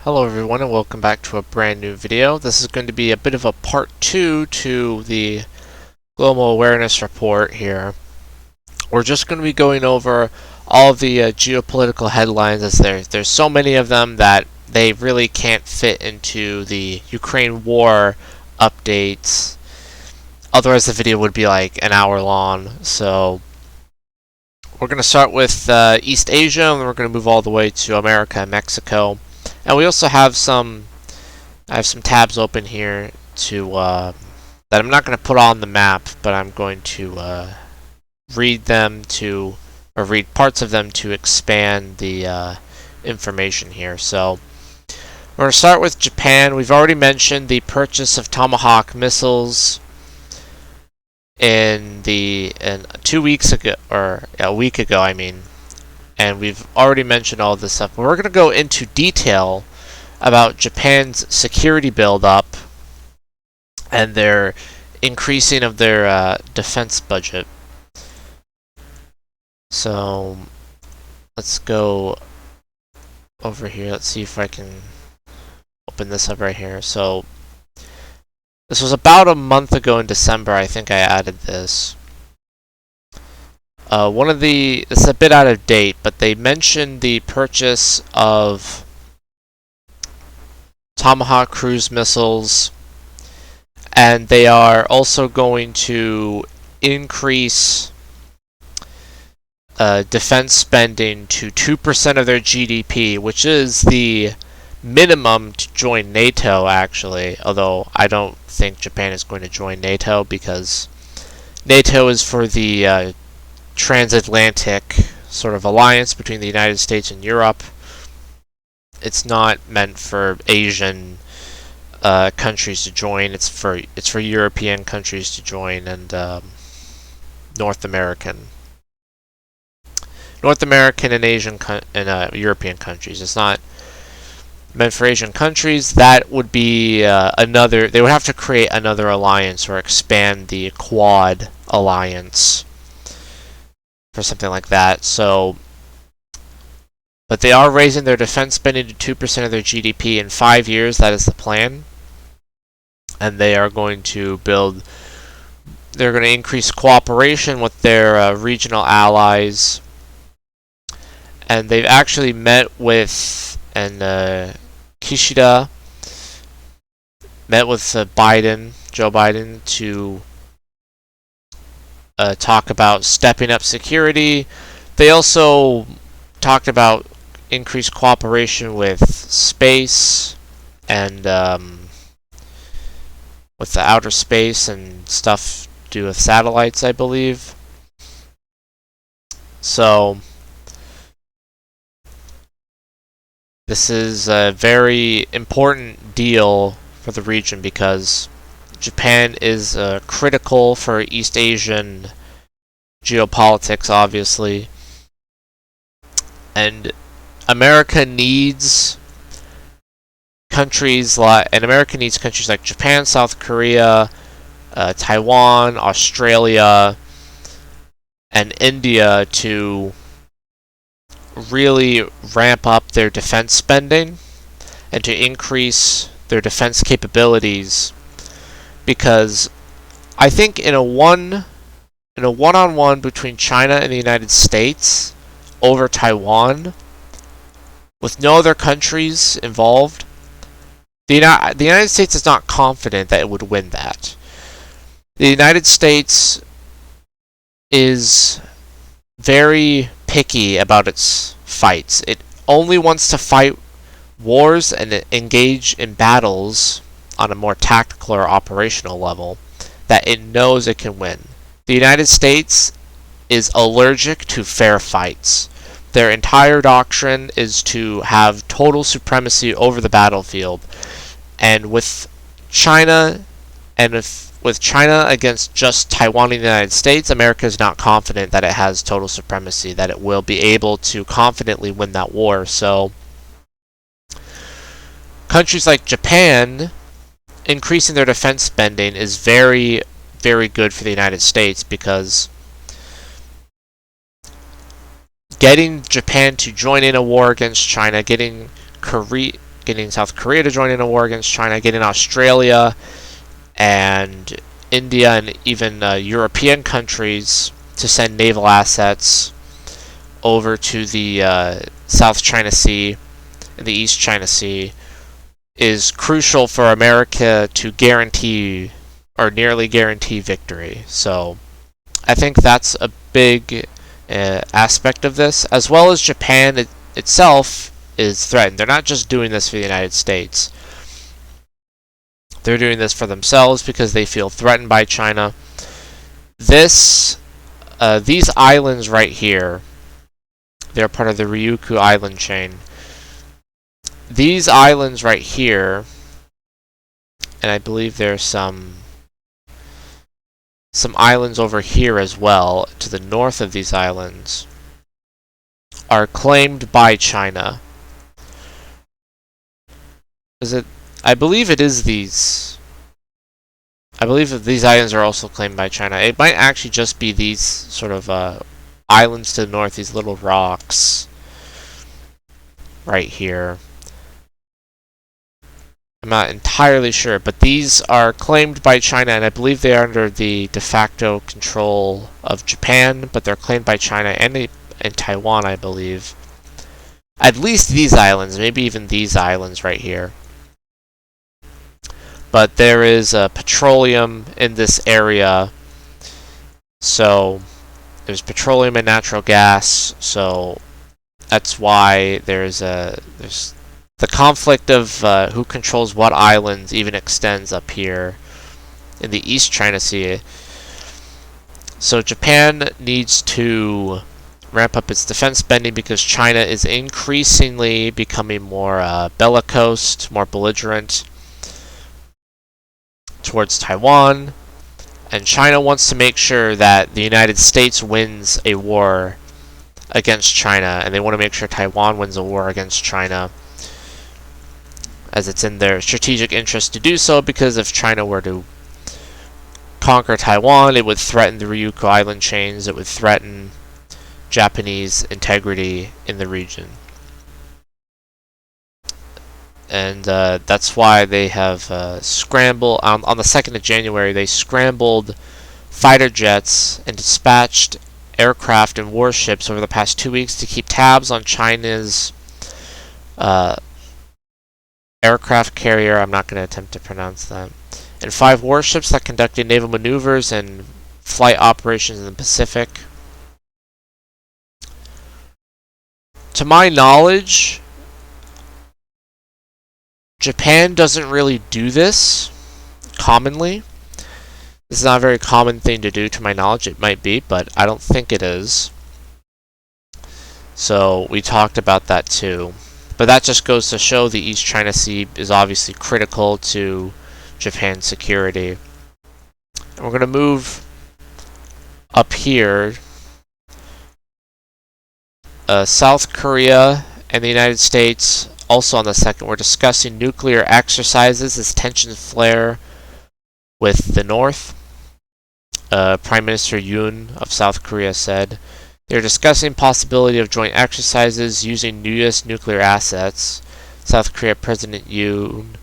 Hello everyone and welcome back to a brand new video. This is going to be a bit of a part 2 to the Global Awareness Report here. We're just going to be going over all of the geopolitical headlines as there's so many of them that they really can't fit into the Ukraine war updates. Otherwise the video would be like an hour long. So we're going to start with East Asia and then we're going to move all the way to America and Mexico. And we also have I have some tabs open here to that I'm not going to put on the map, but I'm going to read parts of them to expand the information here. So we're going to start with Japan. We've already mentioned the purchase of Tomahawk missiles in 2 weeks ago, or a week ago, I mean. And we've already mentioned all this stuff, but we're going to go into detail about Japan's security build-up and their increasing of their defense budget. So let's go over here. Let's see if I can open this up right here. So this was about a month ago in December, I think I added this. This is a bit out of date, but they mentioned the purchase of Tomahawk cruise missiles, and they are also going to increase defense spending to 2% of their GDP, which is the minimum to join NATO, actually, although I don't think Japan is going to join NATO because NATO is for the transatlantic sort of alliance between the United States and Europe. It's not meant for Asian countries to join. It's for European countries to join and North American and Asian and European countries. It's not meant for Asian countries. That would be another. They would have to create another alliance or expand the Quad alliance for something like that. So, but they are raising their defense spending to 2% of their GDP in 5 years. That is the plan. And they are going to they're going to increase cooperation with their regional allies. And they've actually met with, Kishida met with Joe Biden, to talk about stepping up security. They also talked about increased cooperation with space and with the outer space and stuff to do with satellites, I believe. So this is a very important deal for the region because Japan is critical for East Asian geopolitics, obviously. And America needs countries like Japan, South Korea, Taiwan, Australia, and India to really ramp up their defense spending and to increase their defense capabilities, because I think in a one-on-one between China and the United States over Taiwan, with no other countries involved, the United States is not confident that it would win that. The United States is very picky about its fights. It only wants to fight wars and engage in battles on a more tactical or operational level that it knows it can win. The United States is allergic to fair fights. Their entire doctrine is to have total supremacy over the battlefield. And with China against just Taiwan and the United States, America is not confident that it has total supremacy, that it will be able to confidently win that war. So countries like Japan increasing their defense spending is very, very good for the United States, because getting Japan to join in a war against China, getting getting South Korea to join in a war against China, getting Australia and India and even European countries to send naval assets over to the South China Sea and the East China Sea is crucial for America to guarantee or nearly guarantee victory. So I think that's a big aspect of this, as well as Japan itself is threatened. They're not just doing this for the United States. They're doing this for themselves because they feel threatened by China. These islands right here, they're part of the Ryukyu island chain. These islands right here, and I believe there's some islands over here as well, to the north of these islands, are claimed by China. I believe it is these. I believe that these islands are also claimed by China. It might actually just be these sort of islands to the north, these little rocks right here. I'm not entirely sure, but these are claimed by China, and I believe they are under the de facto control of Japan, but they're claimed by China and Taiwan, I believe. At least these islands, maybe even these islands right here. But there is petroleum in this area, so there's petroleum and natural gas, so that's why there's the conflict of who controls what islands even extends up here in the East China Sea. So Japan needs to ramp up its defense spending because China is increasingly becoming more bellicose, more belligerent towards Taiwan, and China wants to make sure that the United States wins a war against China, and they want to make sure Taiwan wins a war against China, as it's in their strategic interest to do so, because if China were to conquer Taiwan, it would threaten the Ryukyu island chains, it would threaten Japanese integrity in the region. And that's why they have scrambled, on the 2nd of January, they scrambled fighter jets and dispatched aircraft and warships over the past 2 weeks to keep tabs on China's aircraft carrier, I'm not going to attempt to pronounce that, and 5 warships that conducted naval maneuvers and flight operations in the Pacific. To my knowledge, Japan doesn't really do this commonly. This is not a very common thing to do, to my knowledge. It might be, but I don't think it is. So we talked about that too. But that just goes to show the East China Sea is obviously critical to Japan's security. And we're going to move up here. South Korea and the United States, also on the 2nd, we're discussing nuclear exercises as tensions flare with the North. Prime Minister Yoon of South Korea said they're discussing possibility of joint exercises using U.S. nuclear assets. South Korea President Yoon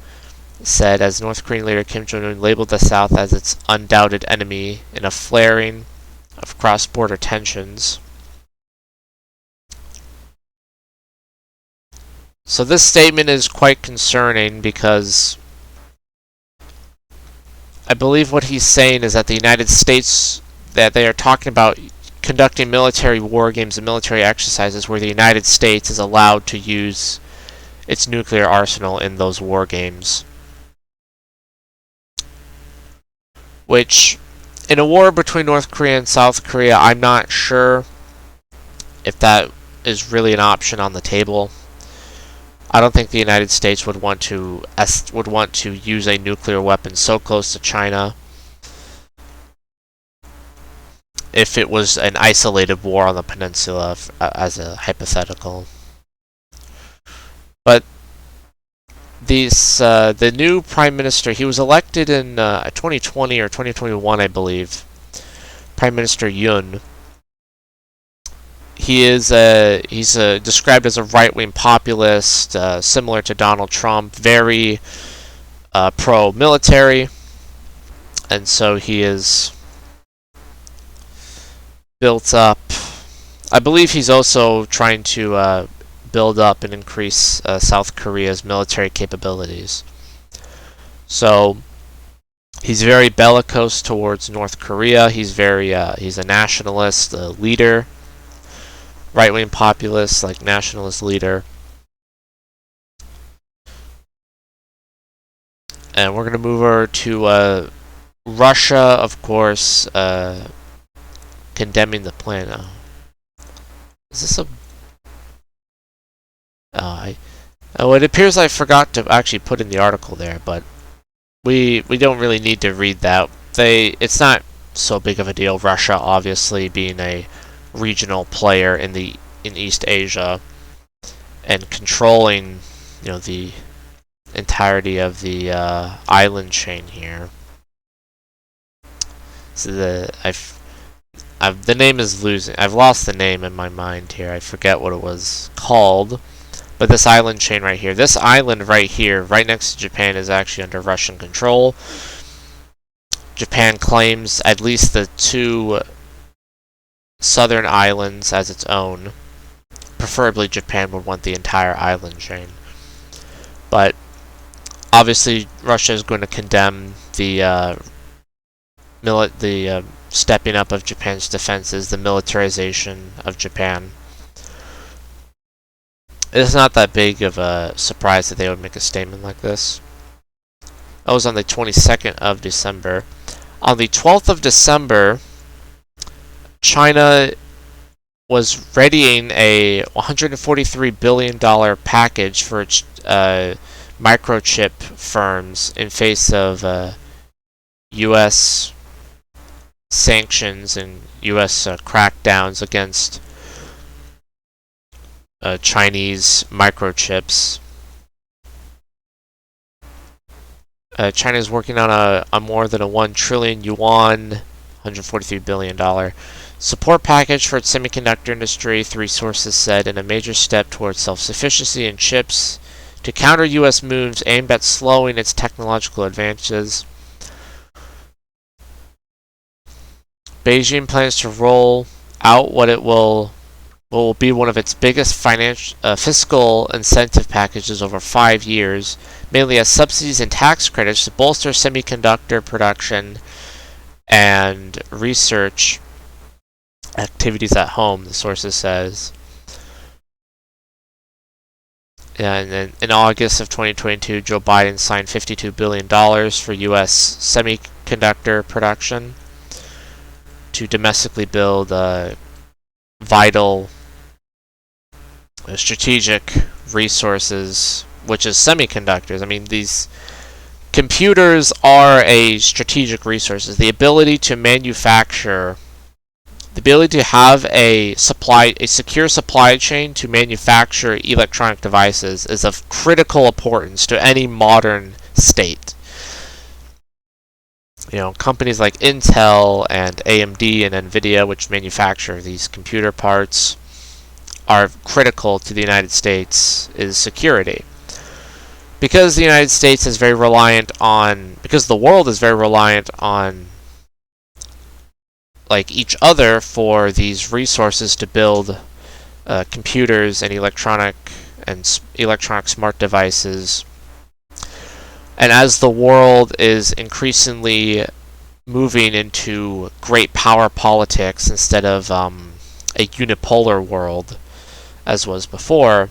said as North Korean leader Kim Jong-un labeled the South as its undoubted enemy in a flaring of cross-border tensions. So this statement is quite concerning because I believe what he's saying is that the United States, that they are talking about conducting military war games and military exercises where the United States is allowed to use its nuclear arsenal in those war games. Which, in a war between North Korea and South Korea, I'm not sure if that is really an option on the table. I don't think the United States would want to use a nuclear weapon so close to China if it was an isolated war on the peninsula, as a hypothetical. But the new Prime Minister, he was elected in 2020 or 2021, I believe, Prime Minister Yoon. he's described as a right-wing populist, similar to Donald Trump, very pro-military, and so he is built up. I believe he's also trying to build up and increase South Korea's military capabilities. So he's very bellicose towards North Korea. He's a nationalist leader, right-wing populist, like nationalist leader. And we're going to move over to Russia, of course, condemning the plan. Is this a... it appears I forgot to actually put in the article there, but we don't really need to read that. It's not so big of a deal. Russia, obviously, being a regional player in East Asia and controlling, the entirety of the island chain here. So the name is losing. I've lost the name in my mind here. I forget what it was called. But this island chain right here, this island right here, right next to Japan, is actually under Russian control. Japan claims at least the 2 southern islands as its own. Preferably Japan would want the entire island chain. But obviously Russia is going to condemn the stepping up of Japan's defenses, the militarization of Japan. It's not that big of a surprise that they would make a statement like this. That was on the 22nd of December. On the 12th of December, China was readying a $143 billion package for its microchip firms in face of U.S. sanctions and U.S. crackdowns against Chinese microchips. China is working on a more than a 1 trillion yuan, $143 billion support package for its semiconductor industry, 3 sources said, in a major step towards self-sufficiency in chips to counter U.S. moves aimed at slowing its technological advances. Beijing plans to roll out what will be one of its biggest fiscal incentive packages over 5 years, mainly as subsidies and tax credits to bolster semiconductor production and research activities at home, the sources says. And then in August of 2022, Joe Biden signed $52 billion for U.S. semiconductor production to domestically build vital strategic resources, which is semiconductors. I mean, these computers are a strategic resource. The ability to manufacture, the ability to have a secure supply chain to manufacture electronic devices is of critical importance to any modern state. Companies like Intel and AMD and Nvidia, which manufacture these computer parts, are critical to the United States is security. Because the United States is very reliant on, because the world is very reliant on each other for these resources to build computers and electronic smart devices. And as the world is increasingly moving into great power politics instead of a unipolar world, as was before,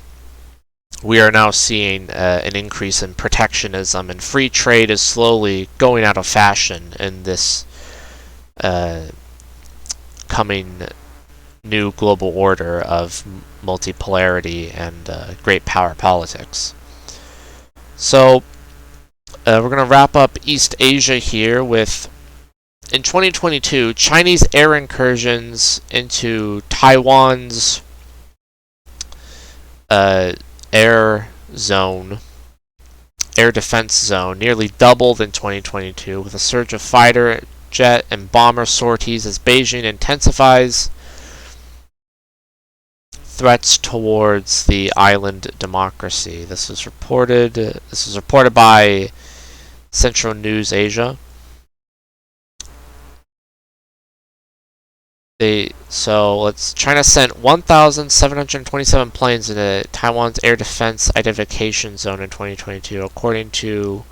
we are now seeing an increase in protectionism, and free trade is slowly going out of fashion in this coming new global order of multipolarity and great power politics. So we're going to wrap up East Asia here with, in 2022, Chinese air incursions into Taiwan's air defense zone nearly doubled in 2022, with a surge of fighter, jet, and bomber sorties as Beijing intensifies threats towards the island democracy. This is reported by Central News Asia. China sent 1,727 planes into Taiwan's air defense identification zone in 2022, according to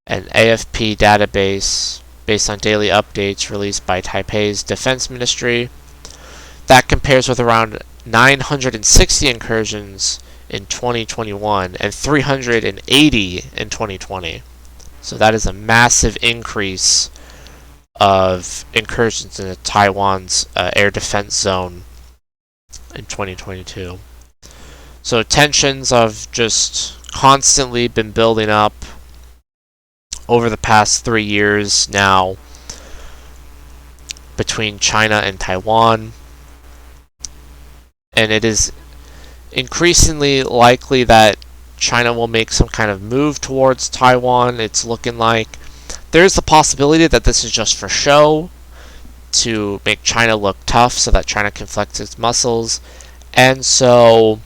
an AFP database based on daily updates released by Taipei's defense ministry. That compares with around 960 incursions in 2021 and 380 in 2020. So that is a massive increase of incursions into Taiwan's air defense zone in 2022. So tensions have just constantly been building up over the past 3 years now between China and Taiwan. And it is increasingly likely that China will make some kind of move towards Taiwan. It's looking like there's the possibility that this is just for show, to make China look tough so that China can flex its muscles. And so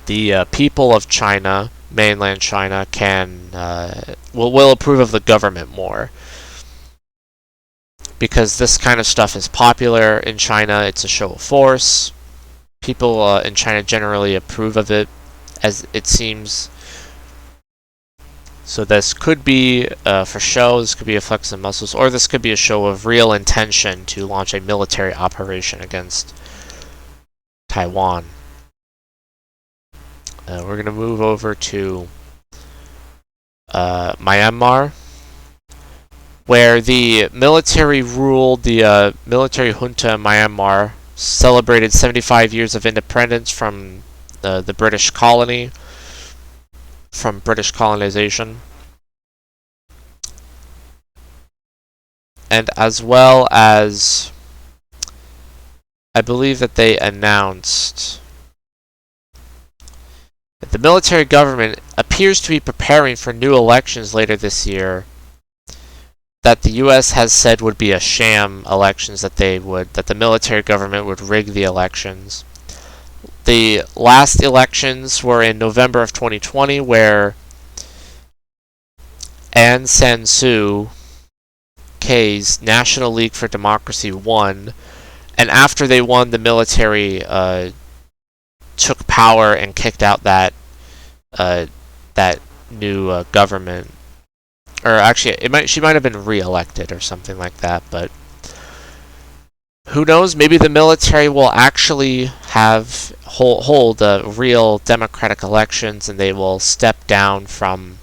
the people of China, mainland China, will approve of the government more. Because this kind of stuff is popular in China, it's a show of force. People in China generally approve of it, as it seems. So this could be for show, this could be a flex of muscles, or this could be a show of real intention to launch a military operation against Taiwan. We're going to move over to Myanmar, where the military military junta in Myanmar celebrated 75 years of independence from the British colony, from British colonization. And as well as, I believe that they announced that the military government appears to be preparing for new elections later this year that the US has said would be a sham elections, that the military government would rig the elections. The last elections were in November of 2020, where Aung San Suu Kyi's National League for Democracy won, and after they won, the military took power and kicked out that new government. Or actually, she might have been re-elected or something like that, but who knows? Maybe the military will actually hold real democratic elections, and they will step down from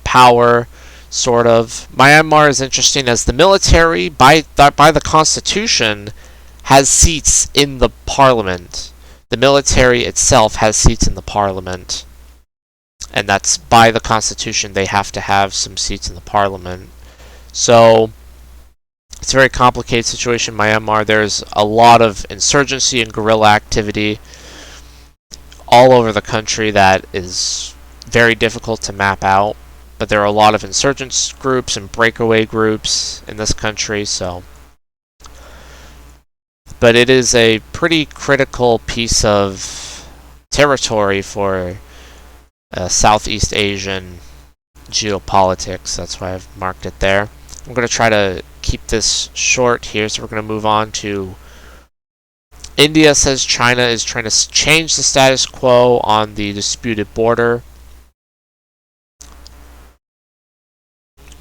power, sort of. Myanmar is interesting, as the military, by the constitution, has seats in the parliament. The military itself has seats in the parliament, and that's by the constitution. They have to have some seats in the parliament. So it's a very complicated situation in Myanmar. There's a lot of insurgency and guerrilla activity all over the country that is very difficult to map out. But there are a lot of insurgent groups and breakaway groups in this country, so. But it is a pretty critical piece of territory for Southeast Asian geopolitics. That's why I've marked it there. I'm going to try to keep this short here, so we're going to move on to India. Says China is trying to change the status quo on the disputed border.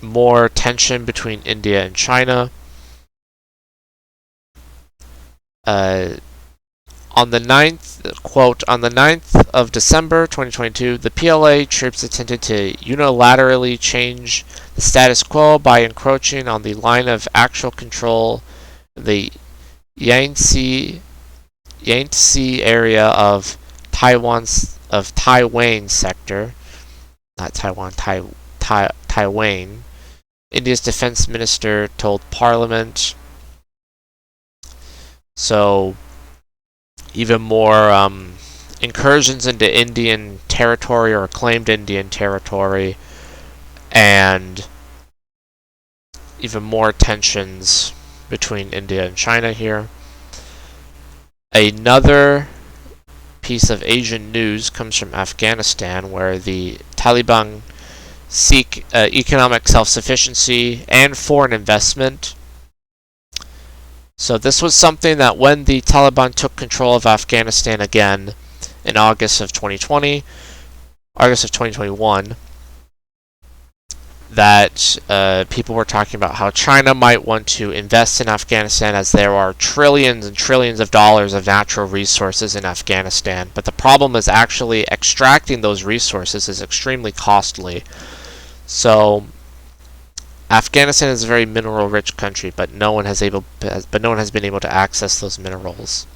More tension between India and China. On the 9th, quote, on the 9th of December 2022, the PLA troops attempted to unilaterally change the status quo by encroaching on the line of actual control, the Yangtze area of Taiwan sector, not Taiwan, Taiwan. India's defense minister told Parliament. So, even more incursions into Indian territory or claimed Indian territory, and even more tensions between India and China here. Another piece of Asian news comes from Afghanistan, where the Taliban seek economic self-sufficiency and foreign investment. So this was something that when the Taliban took control of Afghanistan again in August of 2021, that people were talking about how China might want to invest in Afghanistan, as there are trillions and trillions of dollars of natural resources in Afghanistan. But the problem is actually extracting those resources is extremely costly. So Afghanistan is a very mineral-rich country, but no one has been able to access those minerals.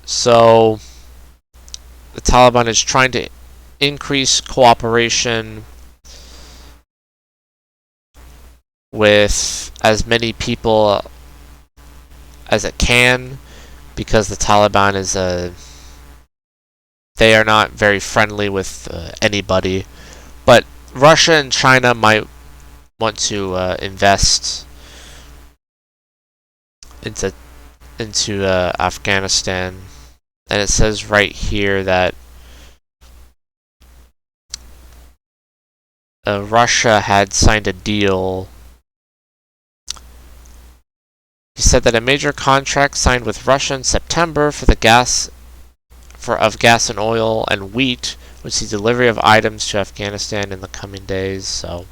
So the Taliban is trying to increase cooperation with as many people as it can, because the Taliban is they are not very friendly with anybody. But Russia and China might want to invest into Afghanistan, and it says right here that Russia had signed a deal. He said that a major contract signed with Russia in September for the gas and oil and wheat would see delivery of items to Afghanistan in the coming days. So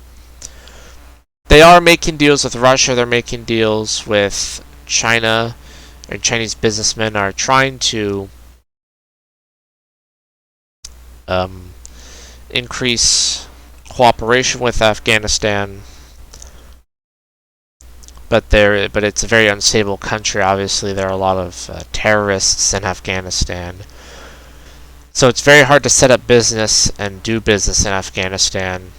they are making deals with Russia. They're making deals with China, and Chinese businessmen are trying to increase cooperation with Afghanistan, but it's a very unstable country. Obviously, there are a lot of terrorists in Afghanistan, so it's very hard to set up business and do business in Afghanistan.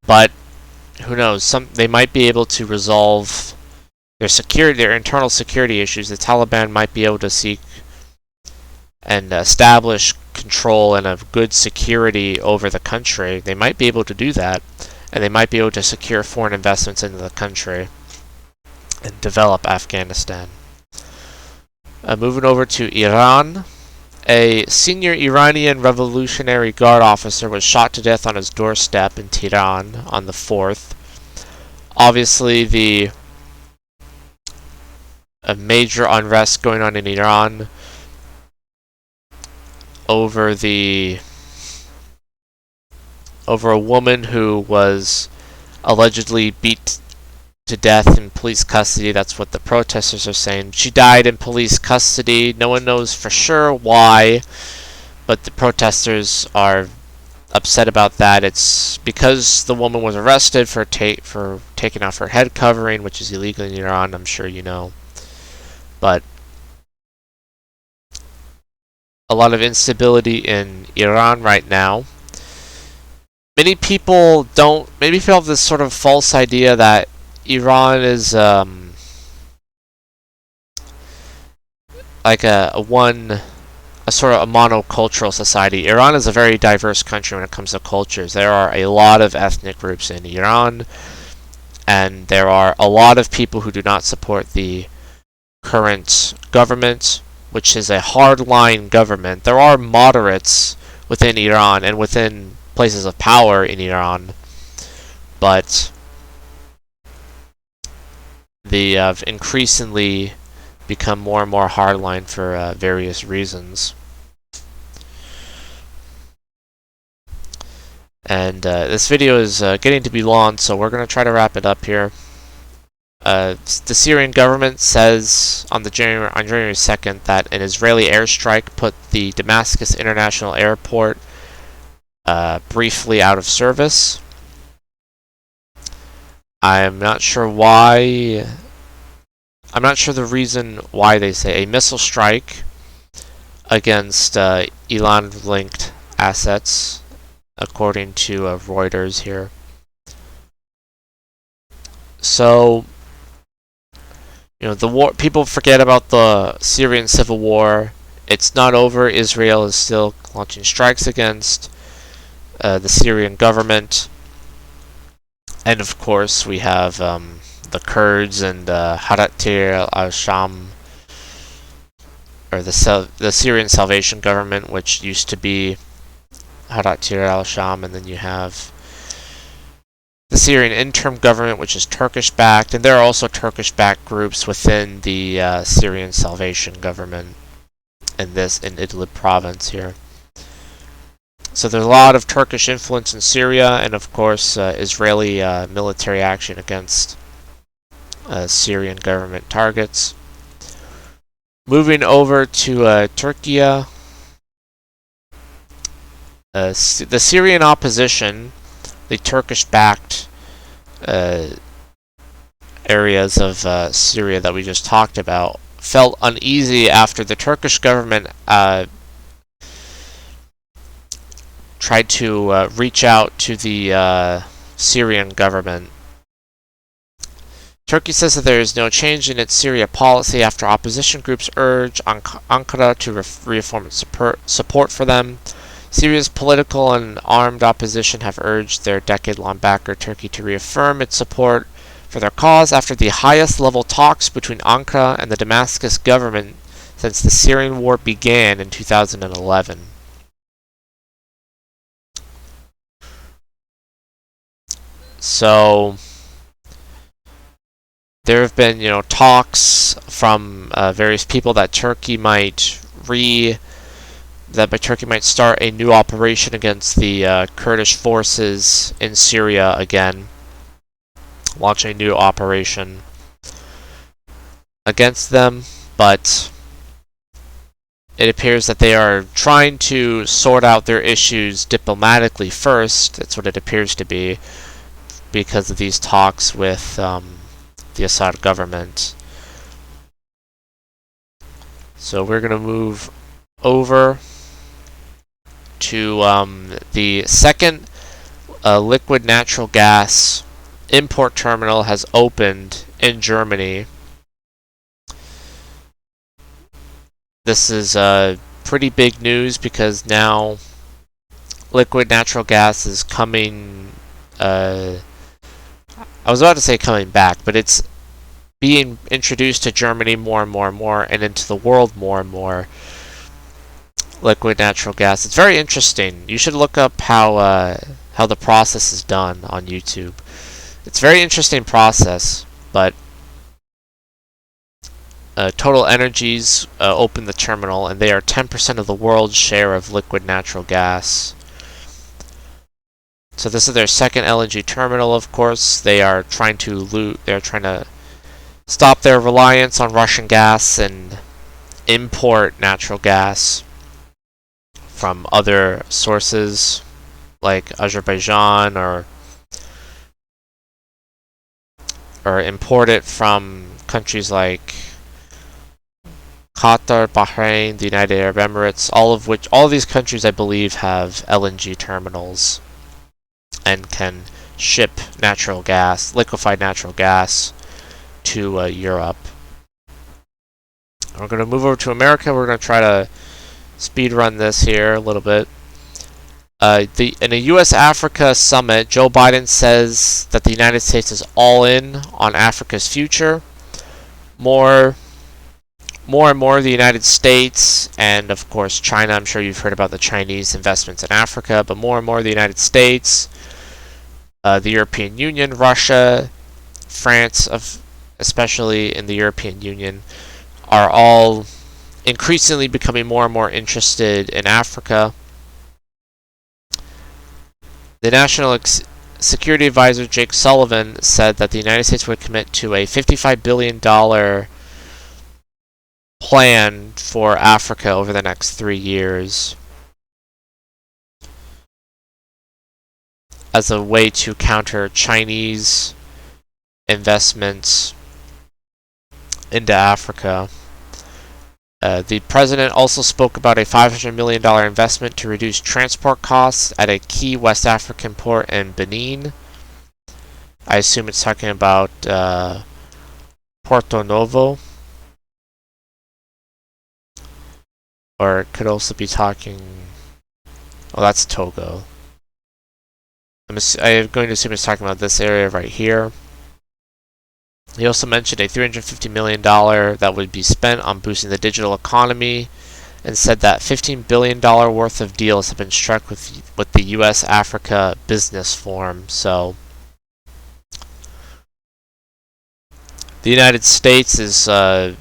But who knows? They might be able to resolve their internal security issues. The Taliban might be able to seek and establish control and a good security over the country. They might be able to do that, and they might be able to secure foreign investments into the country and develop Afghanistan. Moving over to Iran, a senior Iranian Revolutionary Guard officer was shot to death on his doorstep in Tehran on the 4th. Obviously, a major unrest going on in Iran over a woman who was allegedly beat to death in police custody. That's what the protesters are saying. She died in police custody. No one knows for sure why, but the protesters are upset about that. It's because the woman was arrested for taking off her head covering, which is illegal in Iran, I'm sure you know. But a lot of instability in Iran right now. Many people have this sort of false idea that Iran is like a sort of a monocultural society. Iran is a very diverse country when it comes to cultures. There are a lot of ethnic groups in Iran, and there are a lot of people who do not support the current government, which is a hardline government. There are moderates within Iran and within places of power in Iran, but they have increasingly become more and more hardline for various reasons. And this video is getting to be long, so we're going to try to wrap it up here. The Syrian government says on January 2nd that an Israeli airstrike put the Damascus International Airport briefly out of service. I'm not sure why. I'm not sure the reason why they say a missile strike against Iran-linked assets, according to Reuters here. So, you know, the war. People forget about the Syrian civil war. It's not over. Israel is still launching strikes against the Syrian government. And of course, we have the Kurds and Haratir al-Sham, or the Syrian Salvation Government, which used to be Haratir al-Sham, and then you have the Syrian Interim Government, which is Turkish-backed, and there are also Turkish-backed groups within the Syrian Salvation Government in Idlib province here. So there's a lot of Turkish influence in Syria, and of course Israeli military action against Syrian government targets. Moving over to Turkey, the Syrian opposition, the Turkish-backed areas of Syria that we just talked about, felt uneasy after the Turkish government tried to reach out to the Syrian government. Turkey says that there is no change in its Syria policy after opposition groups urge Ankara to reaffirm its support for them. Syria's political and armed opposition have urged their decade-long backer Turkey to reaffirm its support for their cause after the highest-level talks between Ankara and the Damascus government since the Syrian war began in 2011. So there have been, talks from various people that Turkey might start a new operation against the Kurdish forces in Syria again, launch a new operation against them, but it appears that they are trying to sort out their issues diplomatically first. That's what it appears to be, because of these talks with the Assad government. So we're going to move over to the second liquid natural gas import terminal has opened in Germany. This is pretty big news because now liquid natural gas is coming, I was about to say coming back, but it's being introduced to Germany more and more and more, and into the world more and more. Liquid natural gas. It's very interesting. You should look up how the process is done on YouTube. It's a very interesting process, but Total Energies opened the terminal, and they are 10% of the world's share of liquid natural gas. So this is their second LNG terminal, of course. They are trying to stop their reliance on Russian gas and import natural gas from other sources like Azerbaijan, or import it from countries like Qatar, Bahrain, the United Arab Emirates, all of these countries I believe have LNG terminals and can ship natural gas, liquefied natural gas, to Europe. We're going to move over to America. We're going to try to speed run this here a little bit. In a U.S.-Africa summit, Joe Biden says that the United States is all in on Africa's future. More and more the United States, and of course China. I'm sure you've heard about the Chinese investments in Africa, but more and more the United States, the European Union, Russia, France, especially in the European Union, are all increasingly becoming more and more interested in Africa. The National Security Advisor Jake Sullivan said that the United States would commit to a $55 billion plan for Africa over the next 3 years as a way to counter Chinese investments into Africa. The president also spoke about a $500 million investment to reduce transport costs at a key West African port in Benin. I assume it's talking about Porto Novo. Or it could also be talking... Oh, that's Togo. I'm going to assume it's talking about this area right here. He also mentioned a $350 million that would be spent on boosting the digital economy, and said that $15 billion worth of deals have been struck with the U.S.-Africa Business Forum. So the United States is, well,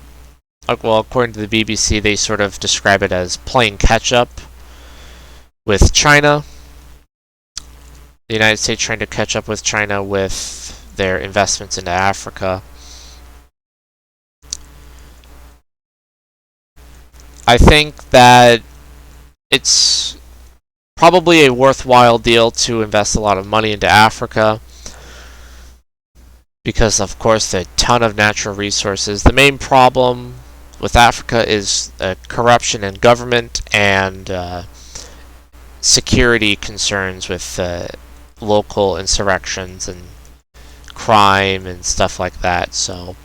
according to the BBC, they sort of describe it as playing catch-up with China. The United States trying to catch up with China with their investments into Africa. I think that it's probably a worthwhile deal to invest a lot of money into Africa because, of course, the ton of natural resources. The main problem with Africa is corruption in government and security concerns with local insurrections and crime and stuff like that. So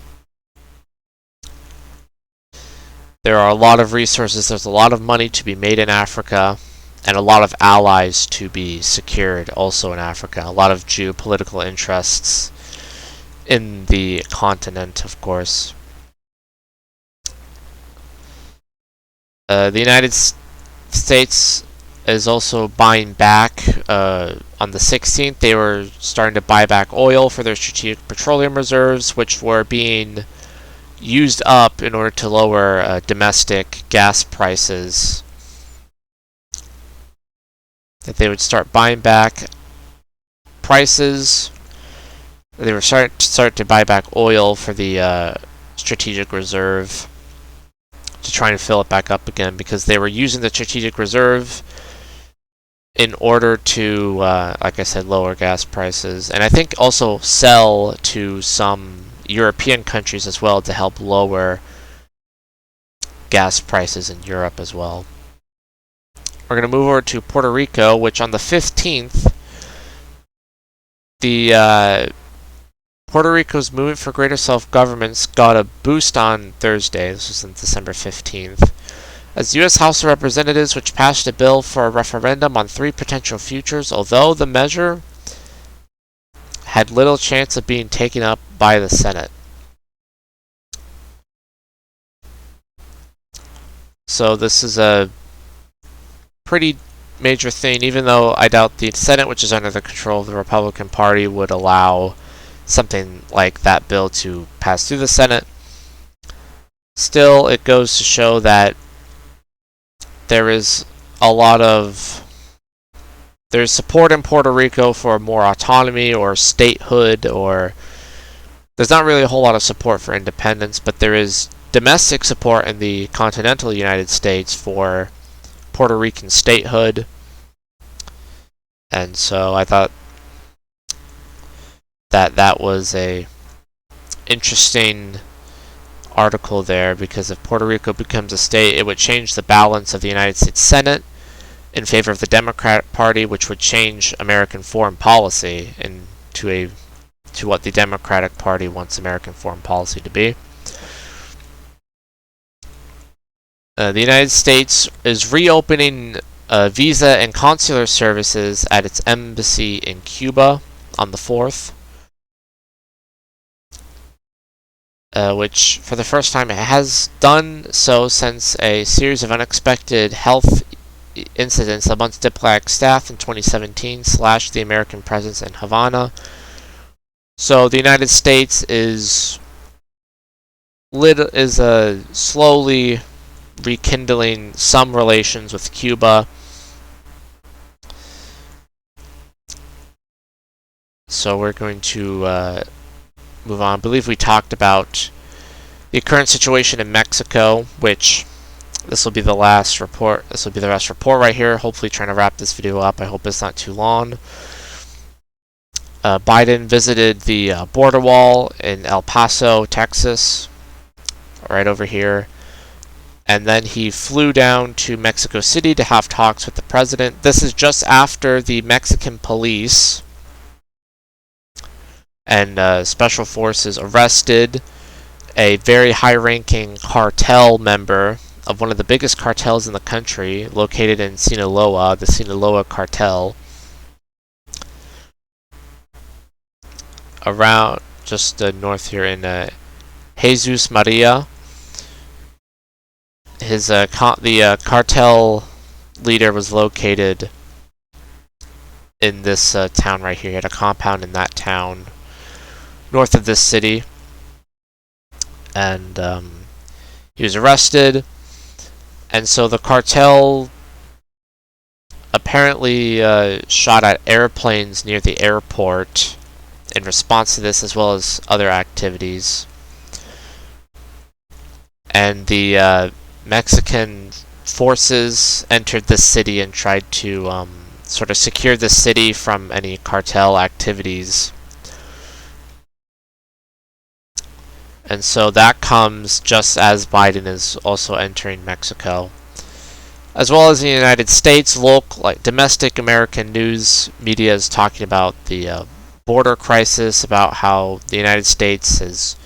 there are a lot of resources, there's a lot of money to be made in Africa, and a lot of allies to be secured also in Africa. A lot of geopolitical interests in the continent, of course. The United States is also buying back. On the 16th, they were starting to buy back oil for their strategic petroleum reserves, which were being used up in order to lower domestic gas prices. That they would start buying back prices. They were start to buy back oil for the strategic reserve to try and fill it back up again, because they were using the strategic reserve in order to, like I said, lower gas prices, and I think also sell to some European countries as well to help lower gas prices in Europe as well. We're going to move over to Puerto Rico, which on the 15th, the Puerto Rico's movement for greater self-government got a boost on Thursday. This was on December 15th. As the U.S. House of Representatives, which passed a bill for a referendum on 3 potential futures, although the measure had little chance of being taken up by the Senate. So this is a pretty major thing, even though I doubt the Senate, which is under the control of the Republican Party, would allow something like that bill to pass through the Senate. Still, it goes to show that there is a lot of there's support in Puerto Rico for more autonomy or statehood, or there's not really a whole lot of support for independence, but there is domestic support in the continental United States for Puerto Rican statehood. And so I thought that that was a interesting article there, because if Puerto Rico becomes a state, it would change the balance of the United States Senate in favor of the Democratic Party, which would change American foreign policy to what the Democratic Party wants American foreign policy to be. The United States is reopening visa and consular services at its embassy in Cuba on the 4th. Which, for the first time, it has done so since a series of unexpected health incidents amongst diplomatic staff in 2017 slashed the American presence in Havana. So the United States is slowly rekindling some relations with Cuba. So we're going to move on. I believe we talked about the current situation in Mexico, which this will be the last report. This will be the last report right here. Hopefully trying to wrap this video up. I hope it's not too long. Biden visited the border wall in El Paso, Texas, right over here. And then he flew down to Mexico City to have talks with the president. This is just after the Mexican police and special forces arrested a very high-ranking cartel member of one of the biggest cartels in the country, located in Sinaloa, the Sinaloa cartel. just north here in Jesus Maria. The cartel leader was located in this town right here. He had a compound in that town north of this city, and he was arrested. And so the cartel apparently shot at airplanes near the airport in response to this, as well as other activities. And the Mexican forces entered the city and tried to sort of secure the city from any cartel activities. And so that comes just as Biden is also entering Mexico. As well as the United States, domestic American news media is talking about the border crisis, about how the United States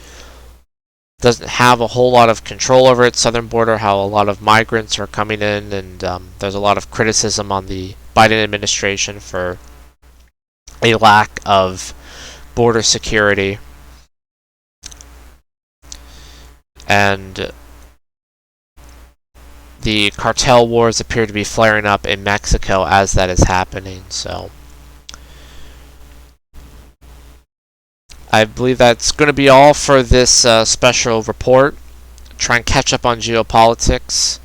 doesn't have a whole lot of control over its southern border, how a lot of migrants are coming in, and there's a lot of criticism on the Biden administration for a lack of border security. And the cartel wars appear to be flaring up in Mexico as that is happening. So I believe that's going to be all for this special report. Try and catch up on geopolitics.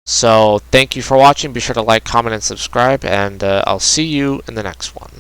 So thank you for watching. Be sure to like, comment, and subscribe, and I'll see you in the next one.